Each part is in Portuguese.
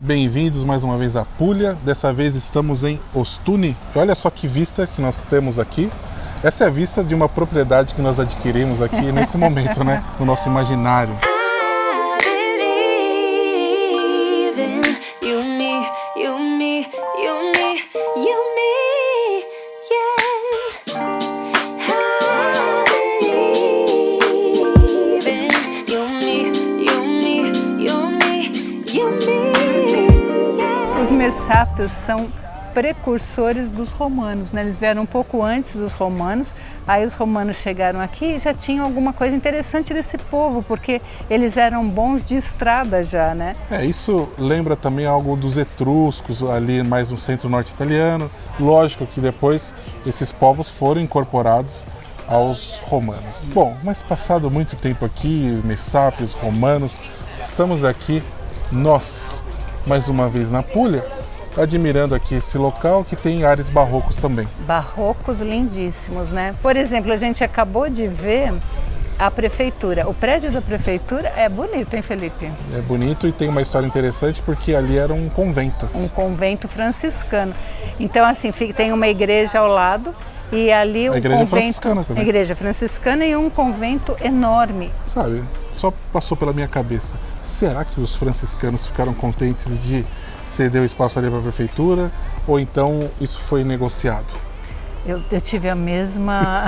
Bem-vindos mais uma vez à Puglia. Dessa vez estamos em Ostuni. Olha só que vista que nós temos aqui. Essa é a vista de uma propriedade que nós adquirimos aqui nesse momento, né? No nosso imaginário. Os messápios são precursores dos romanos, né? Eles vieram um pouco antes dos romanos, aí os romanos chegaram aqui e já tinham alguma coisa interessante desse povo, porque eles eram bons de estrada já, né? Isso lembra também algo dos etruscos, ali mais no centro-norte italiano. Lógico que depois esses povos foram incorporados aos romanos. Bom, mas passado muito tempo aqui, messápios, romanos, estamos aqui, nós, mais uma vez na Puglia, admirando aqui esse local que tem ares barrocos também. Barrocos lindíssimos, né? Por exemplo, a gente acabou de ver a prefeitura. O prédio da prefeitura é bonito, hein, Felipe? É bonito e tem uma história interessante porque ali era um convento. Um convento franciscano. Então, assim, tem uma igreja ao lado e ali a igreja franciscana também. A igreja franciscana e um convento enorme. Sabe, só passou pela minha cabeça. Será que os franciscanos ficaram contentes de ceder o espaço ali para a prefeitura? Ou então isso foi negociado? Eu tive a mesma...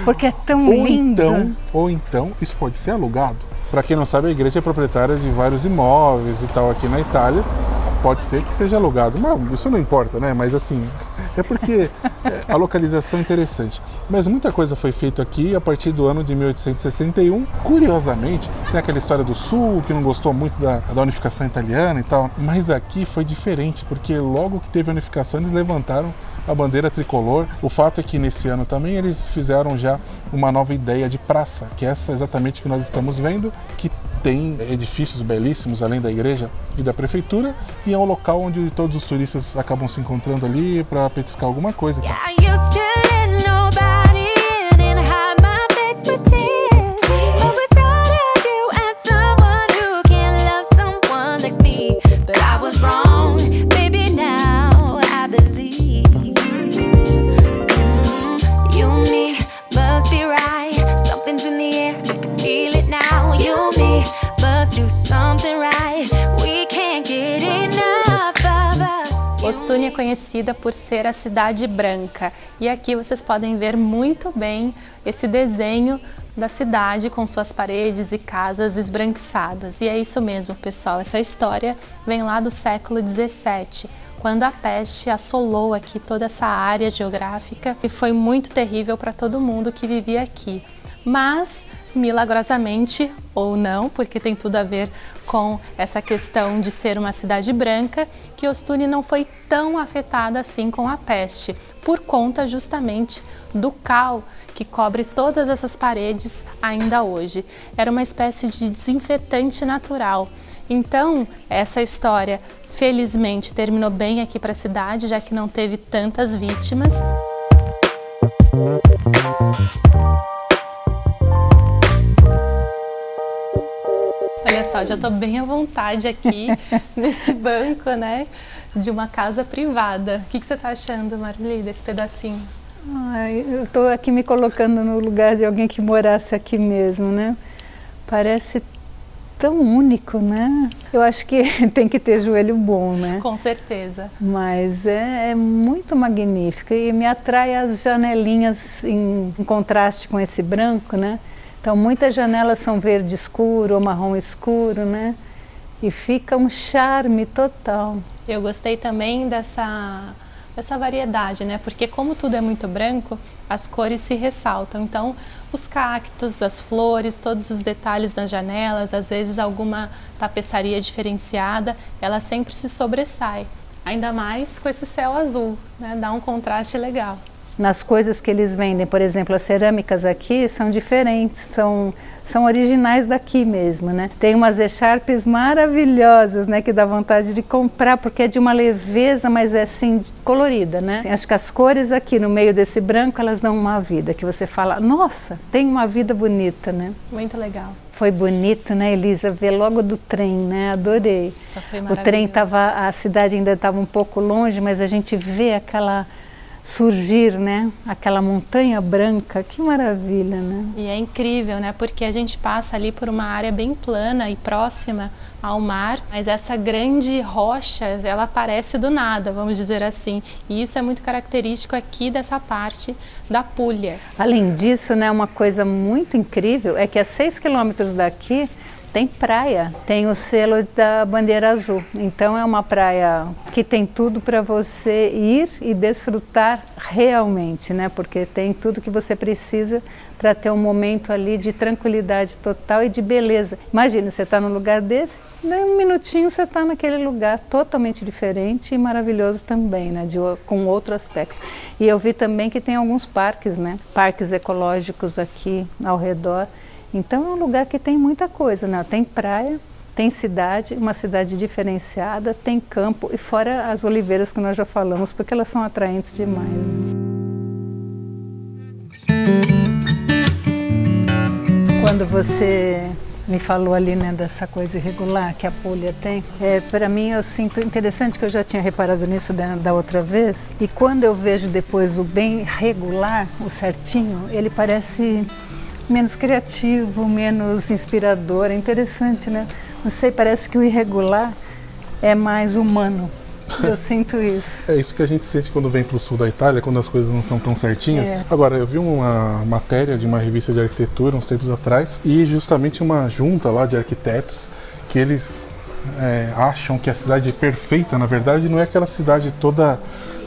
Porque é tão lindo. Ou então isso pode ser alugado. Para quem não sabe, a igreja é proprietária de vários imóveis e tal aqui na Itália. Pode ser que seja alugado. Mas isso não importa, né? Mas assim, é porque a localização é interessante. Mas muita coisa foi feita aqui a partir do ano de 1861. Curiosamente, tem aquela história do Sul, que não gostou muito da unificação italiana e tal. Mas aqui foi diferente, porque logo que teve a unificação, eles levantaram a bandeira tricolor. O fato é que nesse ano também eles fizeram já uma nova ideia de praça, que é essa exatamente que nós estamos vendo, que tem edifícios belíssimos além da igreja e da prefeitura, e é um local onde todos os turistas acabam se encontrando ali para petiscar alguma coisa. Ostuni é conhecida por ser a cidade branca e aqui vocês podem ver muito bem esse desenho da cidade com suas paredes e casas esbranquiçadas. E é isso mesmo, pessoal, essa história vem lá do século XVII, quando a peste assolou aqui toda essa área geográfica e foi muito terrível para todo mundo que vivia aqui. Mas, milagrosamente, ou não, porque tem tudo a ver com essa questão de ser uma cidade branca, que Ostuni não foi tão afetada assim com a peste, por conta justamente do cal que cobre todas essas paredes ainda hoje. Era uma espécie de desinfetante natural. Então, essa história, felizmente, terminou bem aqui para a cidade, já que não teve tantas vítimas. Olha só, já estou bem à vontade aqui nesse banco, né, de uma casa privada. O que você está achando, Marli, desse pedacinho? Eu estou aqui me colocando no lugar de alguém que morasse aqui mesmo, né? Parece tão único, né? Eu acho que tem que ter joelho bom, né? Com certeza. Mas é muito magnífico e me atrai as janelinhas em contraste com esse branco, né? Então, muitas janelas são verde escuro ou marrom escuro, né? E fica um charme total. Eu gostei também dessa variedade, né? Porque como tudo é muito branco, as cores se ressaltam. Então, os cactos, as flores, todos os detalhes nas janelas, às vezes alguma tapeçaria diferenciada, ela sempre se sobressai. Ainda mais com esse céu azul, né? Dá um contraste legal. Nas coisas que eles vendem, por exemplo, as cerâmicas aqui são diferentes, são originais daqui mesmo, né? Tem umas echarpes maravilhosas, né, que dá vontade de comprar, porque é de uma leveza, mas é assim, colorida, né? Assim, acho que as cores aqui no meio desse branco, elas dão uma vida, que você fala, nossa, tem uma vida bonita, né? Muito legal. Foi bonito, né, Elisa? Ver logo do trem, né? Adorei. Nossa, foi O maravilhoso. trem estava, a cidade ainda estava um pouco longe, mas a gente vê aquela surgir, né? Aquela montanha branca, que maravilha, né? E é incrível, né? Porque a gente passa ali por uma área bem plana e próxima ao mar, mas essa grande rocha, ela aparece do nada, vamos dizer assim. E isso é muito característico aqui dessa parte da Puglia. Além disso, né, uma coisa muito incrível é que a 6 quilômetros daqui tem praia, tem o selo da bandeira azul. Então é uma praia que tem tudo para você ir e desfrutar realmente, né? Porque tem tudo que você precisa para ter um momento ali de tranquilidade total e de beleza. Imagina, você está num lugar desse, em um minutinho você está naquele lugar totalmente diferente e maravilhoso também, né? Com outro aspecto. E eu vi também que tem alguns parques, né? Parques ecológicos aqui ao redor. Então é um lugar que tem muita coisa, né? Tem praia, tem cidade, uma cidade diferenciada, tem campo e fora as oliveiras que nós já falamos, porque elas são atraentes demais, né? Quando você me falou ali, né, dessa coisa irregular que a Puglia tem, para mim eu sinto interessante que eu já tinha reparado nisso da outra vez, e quando eu vejo depois o bem regular, o certinho, ele parece menos criativo, menos inspirador. É interessante, né? Não sei, parece que o irregular é mais humano. Eu sinto isso. É isso que a gente sente quando vem para o sul da Itália, quando as coisas não são tão certinhas. Agora, eu vi uma matéria de uma revista de arquitetura uns tempos atrás, e justamente uma junta lá de arquitetos que eles acham que a cidade perfeita, na verdade, não é aquela cidade toda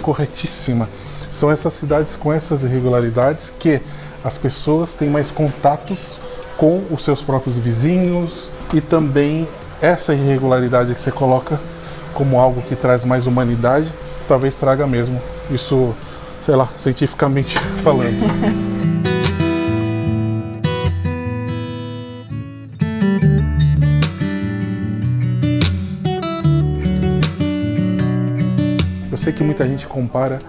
corretíssima. São essas cidades com essas irregularidades que as pessoas têm mais contatos com os seus próprios vizinhos, e também essa irregularidade que você coloca como algo que traz mais humanidade, talvez traga mesmo isso, sei lá, cientificamente falando. Eu sei que muita gente compara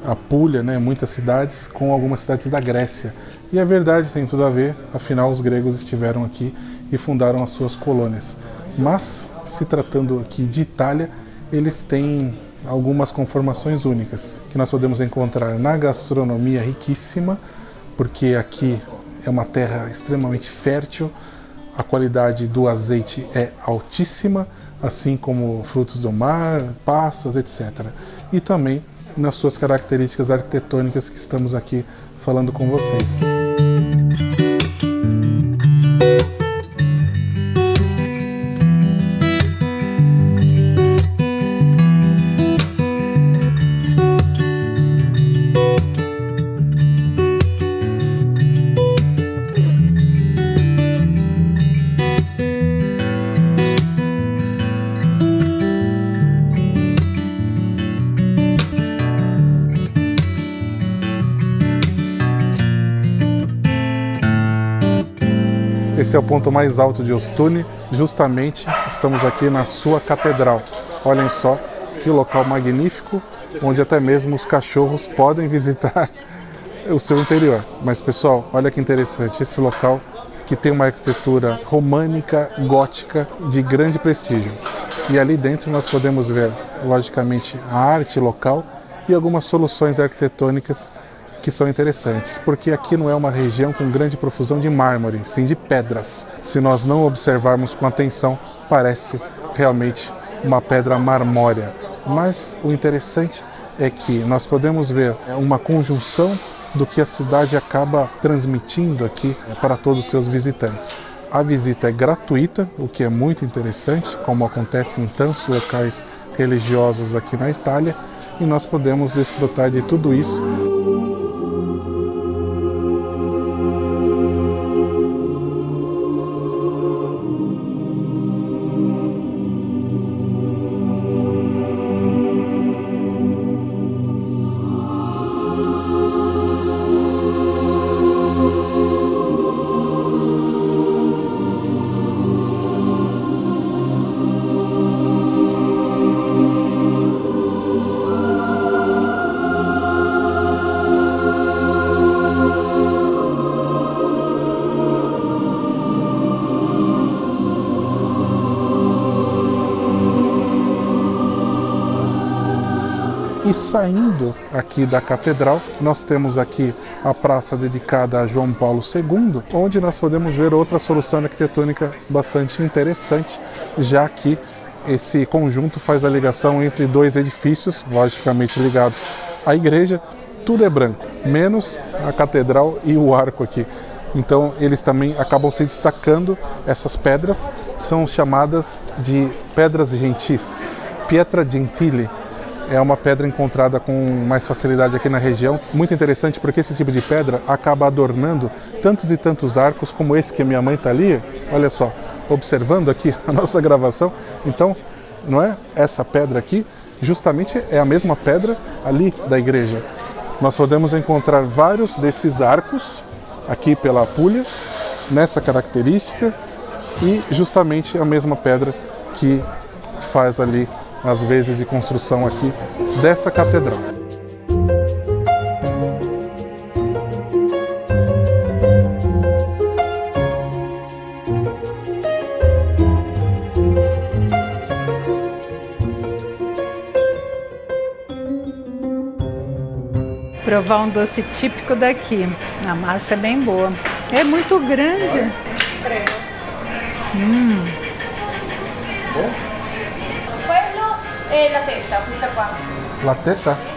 a Puglia, né, muitas cidades, com algumas cidades da Grécia. E é verdade, tem tudo a ver, afinal os gregos estiveram aqui e fundaram as suas colônias. Mas, se tratando aqui de Itália, eles têm algumas conformações únicas, que nós podemos encontrar na gastronomia riquíssima, porque aqui é uma terra extremamente fértil, a qualidade do azeite é altíssima, assim como frutos do mar, passas, etc. E também nas suas características arquitetônicas que estamos aqui falando com vocês. Esse é o ponto mais alto de Ostuni, justamente estamos aqui na sua catedral. Olhem só que local magnífico, onde até mesmo os cachorros podem visitar o seu interior. Mas pessoal, olha que interessante, esse local que tem uma arquitetura românica, gótica, de grande prestígio. E ali dentro nós podemos ver, logicamente, a arte local e algumas soluções arquitetônicas que são interessantes, porque aqui não é uma região com grande profusão de mármore, sim de pedras. Se nós não observarmos com atenção, parece realmente uma pedra marmórea. Mas o interessante é que nós podemos ver uma conjunção do que a cidade acaba transmitindo aqui para todos os seus visitantes. A visita é gratuita, o que é muito interessante, como acontece em tantos locais religiosos aqui na Itália, e nós podemos desfrutar de tudo isso. E saindo aqui da catedral, nós temos aqui a praça dedicada a João Paulo II, onde nós podemos ver outra solução arquitetônica bastante interessante, já que esse conjunto faz a ligação entre dois edifícios, logicamente ligados à igreja. Tudo é branco, menos a catedral e o arco aqui. Então eles também acabam se destacando. Essas pedras são chamadas de pedras gentis, pietra gentile. É uma pedra encontrada com mais facilidade aqui na região. Muito interessante porque esse tipo de pedra acaba adornando tantos e tantos arcos como esse que a minha mãe está ali. Olha só, observando aqui a nossa gravação. Então, não é essa pedra aqui, justamente é a mesma pedra ali da igreja. Nós podemos encontrar vários desses arcos aqui pela Apulia, nessa característica, e justamente a mesma pedra que faz ali as vezes de construção aqui dessa catedral. Provar um doce típico daqui. A massa é bem boa. É muito grande. Quello è la tetta, questa qua. La teta?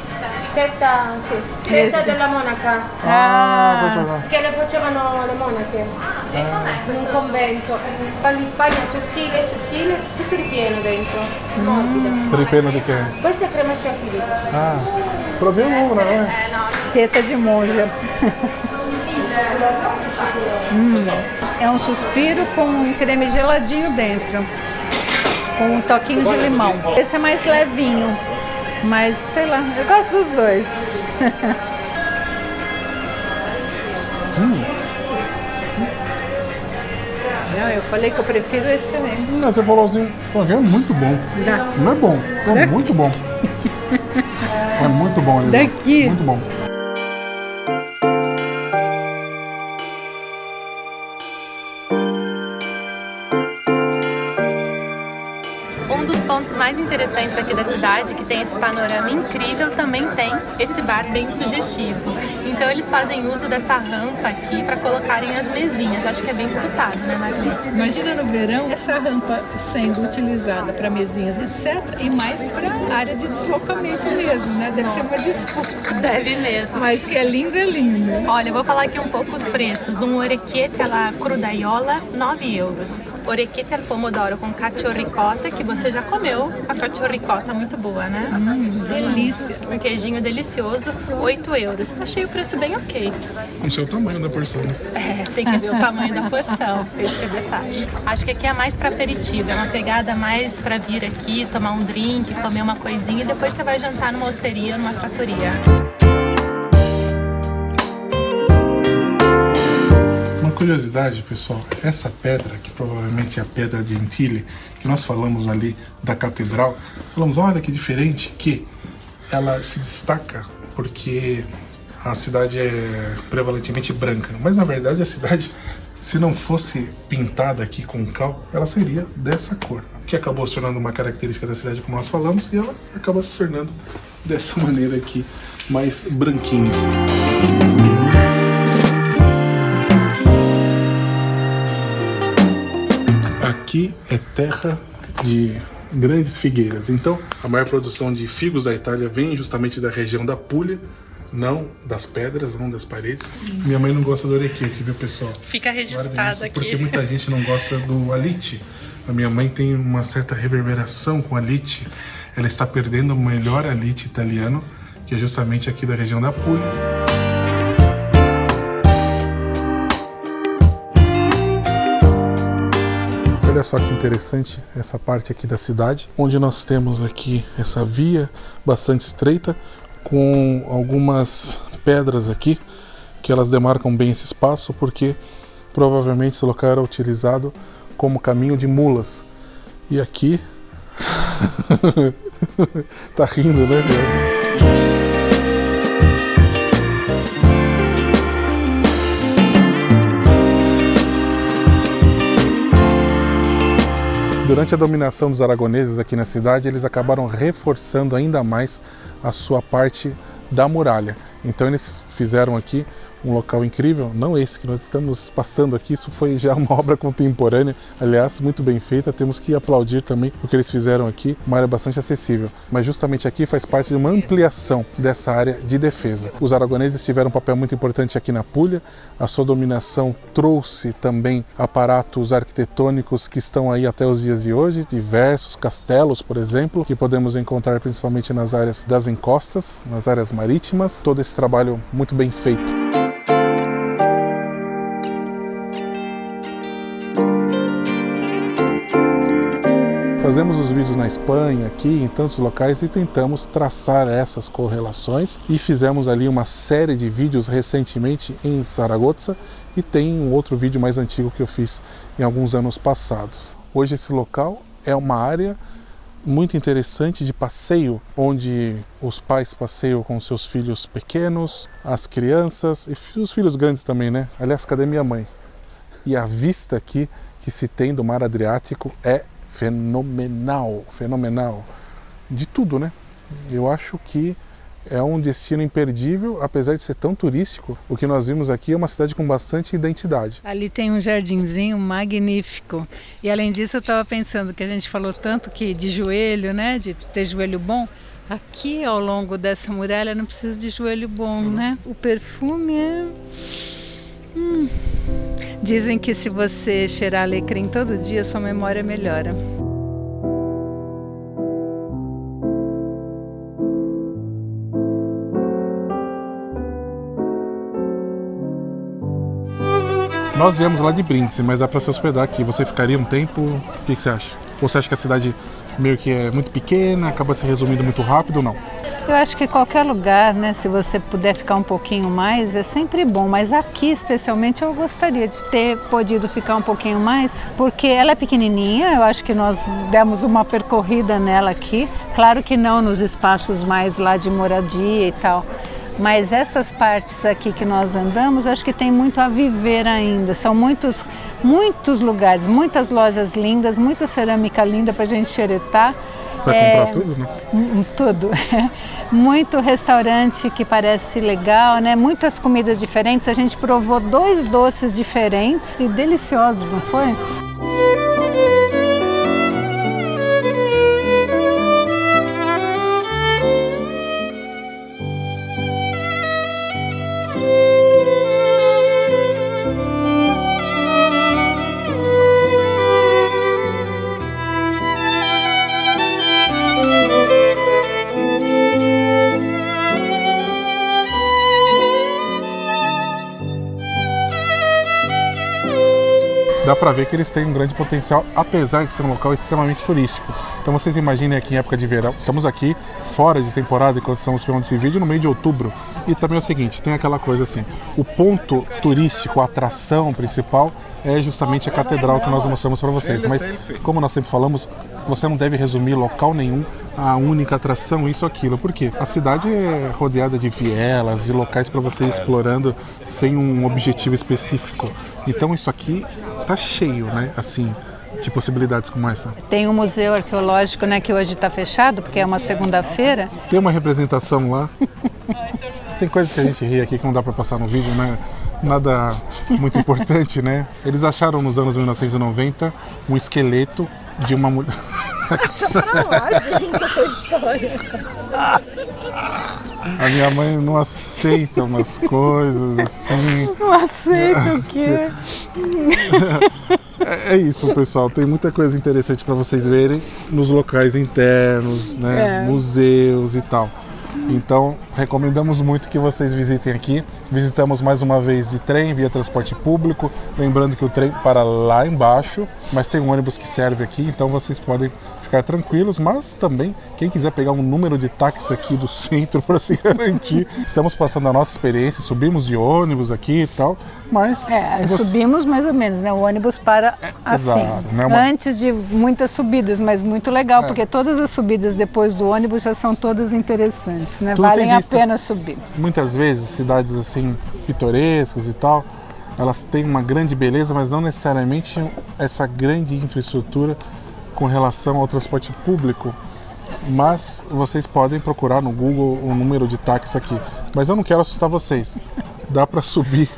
Tetta, sì, tetta della monaca, Questa qua. che le facevano le monache in un convento. Fa in Spagna sottile, sottile, tutto ripieno dentro, morbido. Ripieno di che? Questa è crema chantilly. Ah, proviamo una, né? Teta de monja. É um suspiro com um creme geladinho dentro, com um toquinho de limão. Esse é mais levinho, mas sei lá, eu gosto dos dois. Não, eu falei que eu prefiro esse mesmo. Não, você falou assim, é muito bom. Não é bom, é muito bom. É muito bom, Elisa. Daqui. Muito bom. Um dos pontos mais interessantes aqui da cidade, que tem esse panorama incrível, também tem esse bar bem sugestivo. Então eles fazem uso dessa rampa aqui para colocarem as mesinhas. Acho que é bem disputado, né, Marcinha? Imagina no verão essa rampa sendo utilizada para mesinhas, etc. E mais para área de deslocamento mesmo, né? Deve ser uma disputa. Deve mesmo. Mas que é lindo, é lindo. Olha, eu vou falar aqui um pouco os preços. Um orecchiette alla crudaiola, 9 euros. Orecchiette al pomodoro com cacio ricotta, que você já comeu. A cacio ricotta muito boa, né? Delícia. Um queijinho delicioso, 8 euros. Achei o preço bem ok. Com o seu tamanho da porção, né? É, tem que ver o tamanho da porção, esse é o detalhe. Acho que aqui é mais para aperitivo, é uma pegada mais para vir aqui, tomar um drink, comer uma coisinha e depois você vai jantar numa osteria, numa trattoria. Uma curiosidade, pessoal, essa pedra, que provavelmente é a pedra gentile, que nós falamos ali da catedral, falamos, olha que diferente, que ela se destaca porque a cidade é prevalentemente branca, mas na verdade a cidade, se não fosse pintada aqui com cal, ela seria dessa cor, que acabou se tornando uma característica da cidade, como nós falamos, e ela acaba se tornando dessa maneira aqui, mais branquinha. Aqui é terra de grandes figueiras, então a maior produção de figos da Itália vem justamente da região da Apulia, não das pedras, não das paredes. Minha mãe não gosta do orecchiette, viu, pessoal? Fica registrado aqui. Porque muita gente não gosta do alite. A minha mãe tem uma certa reverberação com alite. Ela está perdendo o melhor alite italiano, que é justamente aqui da região da Apulia. Olha só que interessante essa parte aqui da cidade, onde nós temos aqui essa via bastante estreita, com algumas pedras aqui, que elas demarcam bem esse espaço, porque provavelmente esse local era utilizado como caminho de mulas. E aqui... tá rindo, né? Durante a dominação dos aragoneses aqui na cidade, eles acabaram reforçando ainda mais a sua parte da muralha. Então eles fizeram aqui um local incrível, não esse que nós estamos passando aqui, isso foi já uma obra contemporânea, aliás, muito bem feita, temos que aplaudir também o que eles fizeram aqui, uma área bastante acessível. Mas justamente aqui faz parte de uma ampliação dessa área de defesa. Os aragoneses tiveram um papel muito importante aqui na Puglia, a sua dominação trouxe também aparatos arquitetônicos que estão aí até os dias de hoje, diversos castelos, por exemplo, que podemos encontrar principalmente nas áreas das encostas, nas áreas marítimas, todo esse trabalho muito bem feito. Fazemos os vídeos na Espanha, aqui, em tantos locais e tentamos traçar essas correlações e fizemos ali uma série de vídeos recentemente em Zaragoza e tem um outro vídeo mais antigo que eu fiz em alguns anos passados. Hoje esse local é uma área muito interessante de passeio, onde os pais passeiam com seus filhos pequenos, as crianças e os filhos grandes também, né? Aliás, cadê minha mãe? E a vista aqui que se tem do mar Adriático é fenomenal, fenomenal. De tudo, né? Eu acho que é um destino imperdível, apesar de ser tão turístico. O que nós vimos aqui é uma cidade com bastante identidade. Ali tem um jardinzinho magnífico. E além disso, eu estava pensando que a gente falou tanto que de joelho, né? De ter joelho bom. Aqui ao longo dessa muralha não precisa de joelho bom, né? O perfume é... Dizem que se você cheirar alecrim todo dia, sua memória melhora. Nós viemos lá de Brindisi, mas dá para se hospedar aqui. Você ficaria um tempo? O que você acha? Ou você acha que a cidade meio que é muito pequena, acaba se resumindo muito rápido ou não? Eu acho que qualquer lugar, né, se você puder ficar um pouquinho mais, é sempre bom. Mas aqui, especialmente, eu gostaria de ter podido ficar um pouquinho mais, porque ela é pequenininha, eu acho que nós demos uma percorrida nela aqui. Claro que não nos espaços mais lá de moradia e tal. Mas essas partes aqui que nós andamos, acho que tem muito a viver ainda. São muitos lugares, muitas lojas lindas, muita cerâmica linda para a gente xeretar. Para comprar tudo, né? Tudo. Muito restaurante que parece legal, né? Muitas comidas diferentes. A gente provou 2 doces diferentes e deliciosos, não foi? Dá para ver que eles têm um grande potencial, apesar de ser um local extremamente turístico. Então vocês imaginem aqui em época de verão, estamos aqui fora de temporada enquanto estamos filmando esse vídeo no meio de outubro. E também é o seguinte, tem aquela coisa assim, o ponto turístico, a atração principal é justamente a catedral que nós mostramos para vocês. Mas como nós sempre falamos, você não deve resumir local nenhum a única atração, isso ou aquilo. Por quê? A cidade é rodeada de vielas, de locais para você ir explorando sem um objetivo específico. Então isso aqui tá cheio, né, assim, de possibilidades como essa. Tem um museu arqueológico, né, que hoje está fechado, porque é uma segunda-feira. Tem uma representação lá. Tem coisas que a gente ri aqui que não dá para passar no vídeo, né? Nada muito importante, né? Eles acharam nos anos 1990 um esqueleto de uma mulher. Deixa pra lá, gente, essa história. A minha mãe não aceita umas coisas assim. Não aceita o quê? É isso, pessoal. Tem muita coisa interessante para vocês verem nos locais internos, né? Museus e tal. Então, recomendamos muito que vocês visitem aqui. Visitamos mais uma vez de trem, via transporte público. Lembrando que o trem para lá embaixo, mas tem um ônibus que serve aqui, então vocês podem ficar tranquilos. Mas também, quem quiser pegar um número de táxi aqui do centro para se garantir, estamos passando a nossa experiência, subimos de ônibus aqui e tal, mas... subimos mais ou menos, né? O ônibus para assim, exato, né? Antes de muitas subidas, mas muito legal, porque todas as subidas depois do ônibus já são todas interessantes, né? Valem a pena subir. Muitas vezes, cidades assim, pitorescas e tal, elas têm uma grande beleza, mas não necessariamente essa grande infraestrutura com relação ao transporte público, mas vocês podem procurar no Google o número de táxi aqui. Mas eu não quero assustar vocês. Dá para subir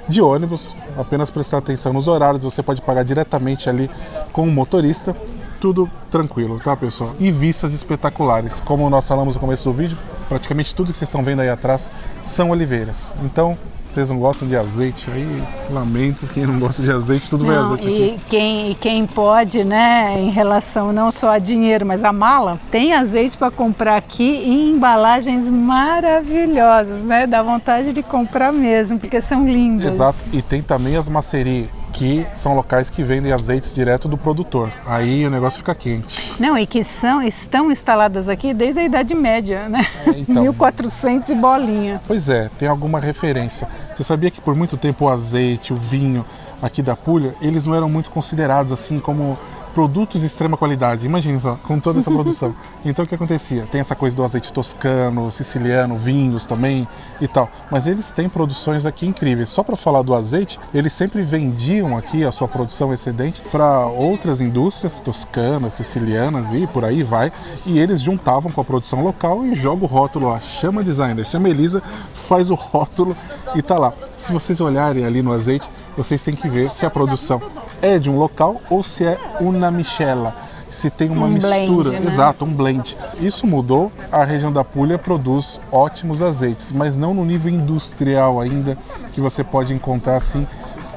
de ônibus, apenas prestar atenção nos horários, você pode pagar diretamente ali com o motorista, tudo tranquilo, tá, pessoal? E vistas espetaculares. Como nós falamos no começo do vídeo, praticamente tudo que vocês estão vendo aí atrás são oliveiras. Então, vocês não gostam de azeite aí, lamento, quem não gosta de azeite, tudo vai azeite aqui. E quem pode, né, em relação não só a dinheiro, mas a mala, tem azeite para comprar aqui em embalagens maravilhosas, né? Dá vontade de comprar mesmo, porque são lindas. Exato, e tem também as maceri, que são locais que vendem azeites direto do produtor. Aí o negócio fica quente. Não, e que estão instaladas aqui desde a Idade Média, né? Então, 1400 e bolinha. Pois é, tem alguma referência. Você sabia que por muito tempo o azeite, o vinho aqui da Puglia, eles não eram muito considerados assim como produtos de extrema qualidade. Imagina só, com toda essa produção. Então o que acontecia? Tem essa coisa do azeite toscano, siciliano, vinhos também e tal. Mas eles têm produções aqui incríveis. Só para falar do azeite, eles sempre vendiam aqui a sua produção excedente para outras indústrias toscanas, sicilianas e por aí vai. E eles juntavam com a produção local e jogam o rótulo lá. Chama designer, chama Elisa, faz o rótulo e tá lá. Se vocês olharem ali no azeite, vocês têm que ver se a produção é de um local ou se é uma miscela, se tem uma mistura, blend, né? Exato, um blend. Isso mudou, a região da Puglia produz ótimos azeites, mas não no nível industrial ainda, que você pode encontrar assim,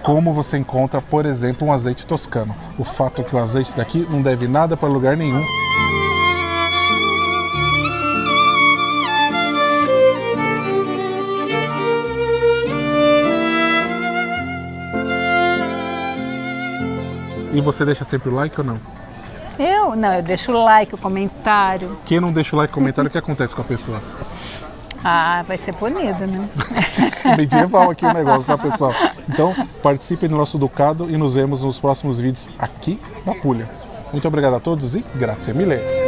como você encontra, por exemplo, um azeite toscano. O fato é que o azeite daqui não deve nada para lugar nenhum. E você deixa sempre o like ou não? Eu deixo o like, o comentário. Quem não deixa o like e comentário, o que acontece com a pessoa? Ah, vai ser punido, né? Medieval aqui o negócio, tá, pessoal? Então, participem do nosso Ducado e nos vemos nos próximos vídeos aqui na Puglia. Muito obrigado a todos e grazie mille!